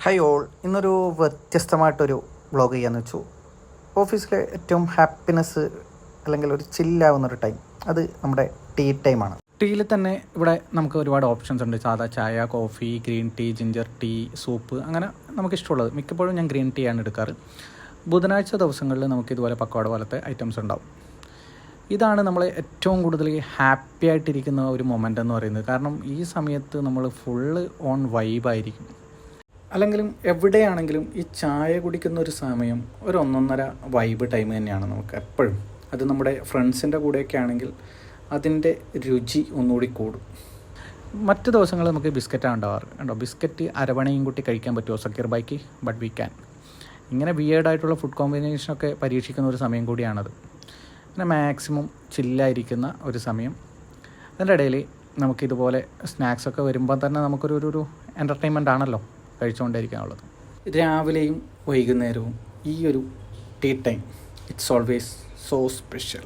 Hi all, ഇന്നൊരു വ്യത്യസ്തമായിട്ടൊരു vlog ചെയ്യാമെന്ന് വെച്ചു. ഓഫീസിലെ ഏറ്റവും ഹാപ്പിനെസ് അല്ലെങ്കിൽ ഒരു ചില്ലാവുന്നൊരു ടൈം, അത് നമ്മുടെ ടീ ടൈമാണ്. ടീയിൽ തന്നെ ഇവിടെ നമുക്ക് ഒരുപാട് ഓപ്ഷൻസ് ഉണ്ട്. സാധാ ചായ, coffee, green tea, ginger tea, soup, അങ്ങനെ നമുക്കിഷ്ടമുള്ളത്. മിക്കപ്പോഴും ഞാൻ ഗ്രീൻ ടീ ആണ് എടുക്കാറ്. ബുധനാഴ്ച ദിവസങ്ങളിൽ നമുക്കിതുപോലെ പക്കോട പോലത്തെ ഐറ്റംസ് ഉണ്ടാവും. ഇതാണ് നമ്മൾ ഏറ്റവും കൂടുതൽ ഹാപ്പി ആയിട്ടിരിക്കുന്ന ഒരു മൊമെൻ്റ് എന്ന് പറയുന്നത്. കാരണം ഈ സമയത്ത് നമ്മൾ ഫുള്ള് ഓൺ വൈബായിരിക്കും. അല്ലെങ്കിലും എവിടെയാണെങ്കിലും ഈ ചായ കുടിക്കുന്ന ഒരു സമയം ഒരു 1.5 വൈബ് ടൈം തന്നെയാണ് നമുക്ക് എപ്പോഴും. അത് നമ്മുടെ ഫ്രണ്ട്സിൻ്റെ കൂടെയൊക്കെ ആണെങ്കിൽ അതിൻ്റെ രുചി ഒന്നുകൂടി കൂടും. മറ്റ് ദിവസങ്ങളിൽ നമുക്ക് ബിസ്ക്കറ്റാണ് ഉണ്ടാവാറ്. കണ്ടോ, ബിസ്ക്കറ്റ് അരവണയും കൂട്ടി കഴിക്കാൻ പറ്റുമോ സക്കീർ ബൈക്ക്? But we can. ഇങ്ങനെ വിയേർഡായിട്ടുള്ള ഫുഡ് കോമ്പിനേഷനൊക്കെ പരീക്ഷിക്കുന്ന ഒരു സമയം കൂടിയാണത്. അങ്ങനെ മാക്സിമം ചില്ലായിരിക്കുന്ന ഒരു സമയം. അതിൻ്റെ ഇടയിൽ നമുക്കിതുപോലെ സ്നാക്സൊക്കെ വരുമ്പോൾ തന്നെ നമുക്കൊരു എൻ്റർടൈൻമെൻ്റ് ആണല്ലോ കഴിച്ചുകൊണ്ടിരിക്കാനുള്ളത്. രാവിലെയും വൈകുന്നേരവും ഈ ഒരു tea time, it's always so special.